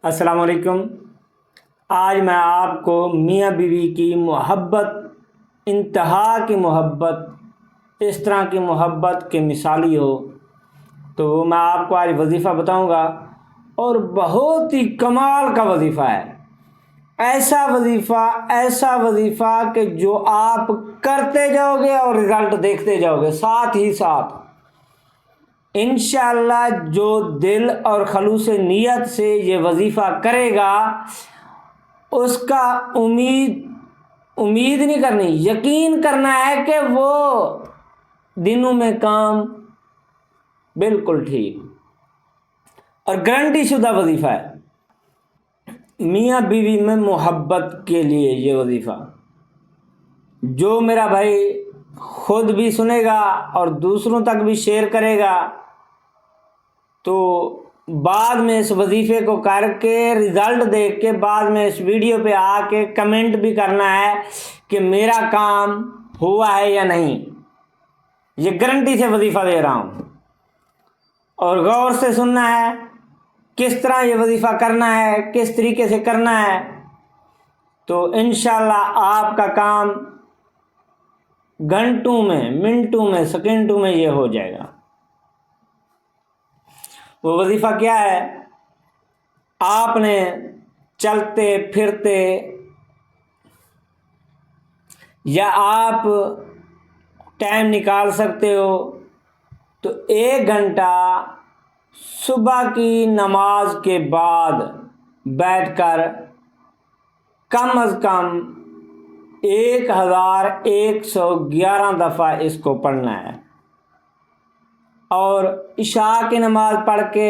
السلام علیکم۔ آج میں آپ کو میاں بیوی کی محبت، انتہا کی محبت، اس طرح کی محبت کے مثالی ہو تو وہ میں آپ کو آج وظیفہ بتاؤں گا، اور بہت ہی کمال کا وظیفہ ہے۔ ایسا وظیفہ کہ جو آپ کرتے جاؤ گے اور رزلٹ دیکھتے جاؤ گے ساتھ ہی ساتھ۔ انشاءاللہ جو دل اور خلوص نیت سے یہ وظیفہ کرے گا، اس کا امید نہیں کرنی، یقین کرنا ہے کہ وہ دنوں میں کام بالکل ٹھیک اور گارنٹی شدہ وظیفہ ہے۔ میاں بیوی میں محبت کے لیے یہ وظیفہ جو میرا بھائی خود بھی سنے گا اور دوسروں تک بھی شیئر کرے گا، تو بعد میں اس وظیفے کو کر کے رزلٹ دیکھ کے بعد میں اس ویڈیو پہ آ کے کمنٹ بھی کرنا ہے کہ میرا کام ہوا ہے یا نہیں۔ یہ گارنٹی سے وظیفہ دے رہا ہوں، اور غور سے سننا ہے کس طرح یہ وظیفہ کرنا ہے، کس طریقے سے کرنا ہے، تو انشاءاللہ آپ کا کام گھنٹوں میں، منٹوں میں، سیکنڈوں میں یہ ہو جائے گا۔ وہ وظیفہ کیا ہے؟ آپ نے چلتے پھرتے یا آپ ٹائم نکال سکتے ہو تو 1 گھنٹہ صبح کی نماز کے بعد بیٹھ کر کم از کم 1111 دفعہ اس کو پڑھنا ہے، اور عشاء کی نماز پڑھ کے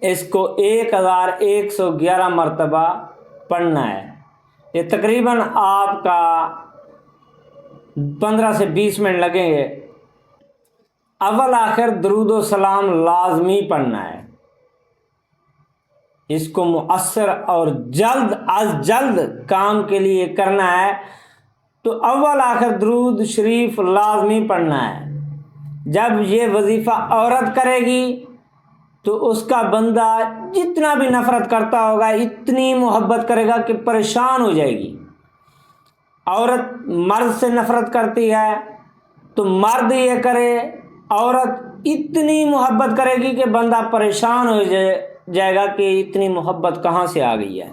اس کو 1111 مرتبہ پڑھنا ہے۔ یہ تقریباً آپ کا 15 سے 20 منٹ لگیں گے۔ اول آخر درود و سلام لازمی پڑھنا ہے۔ اس کو مؤثر اور جلد از جلد کام کے لیے کرنا ہے تو اول آخر درود شریف لازمی پڑھنا ہے۔ جب یہ وظیفہ عورت کرے گی تو اس کا بندہ جتنا بھی نفرت کرتا ہوگا اتنی محبت کرے گا کہ پریشان ہو جائے گی۔ عورت مرد سے نفرت کرتی ہے تو مرد یہ کرے، عورت اتنی محبت کرے گی کہ بندہ پریشان ہو جائے گا کہ اتنی محبت کہاں سے آ گئی ہے۔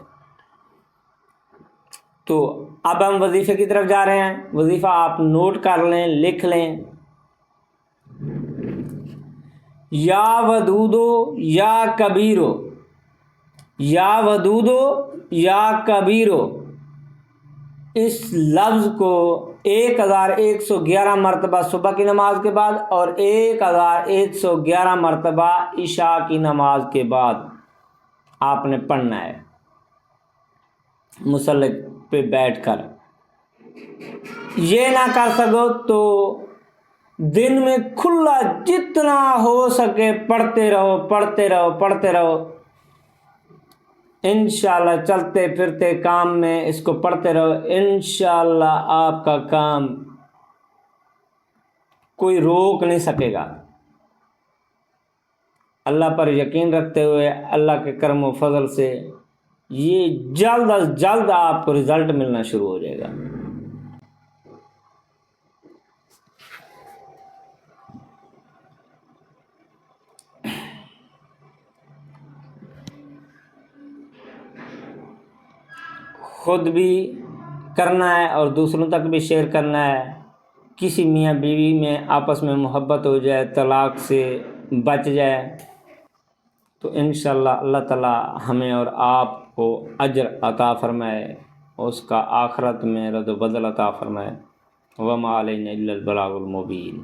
تو اب ہم وظیفے کی طرف جا رہے ہیں۔ وظیفہ آپ نوٹ کر لیں، لکھ لیں۔ یا ودودو یا کبیرو، یا ودودو یا کبیرو، اس لفظ کو 1111 مرتبہ صبح کی نماز کے بعد اور 1111 مرتبہ عشاء کی نماز کے بعد آپ نے پڑھنا ہے مصلی پہ بیٹھ کر۔ یہ نہ کر سکو تو دن میں کھلا جتنا ہو سکے پڑھتے رہو۔ انشاءاللہ چلتے پھرتے کام میں اس کو پڑھتے رہو۔ انشاءاللہ آپ کا کام کوئی روک نہیں سکے گا۔ اللہ پر یقین رکھتے ہوئے اللہ کے کرم و فضل سے یہ جلد از جلد آپ کو رزلٹ ملنا شروع ہو جائے گا۔ خود بھی کرنا ہے اور دوسروں تک بھی شیئر کرنا ہے۔ کسی میاں بیوی میں آپس میں محبت ہو جائے، طلاق سے بچ جائے تو انشاءاللہ اللہ تعالی ہمیں اور آپ کو اجر عطا فرمائے، اس کا آخرت میں رد و بدل عطا فرمائے۔ وما علینا الا البلاغ المبین۔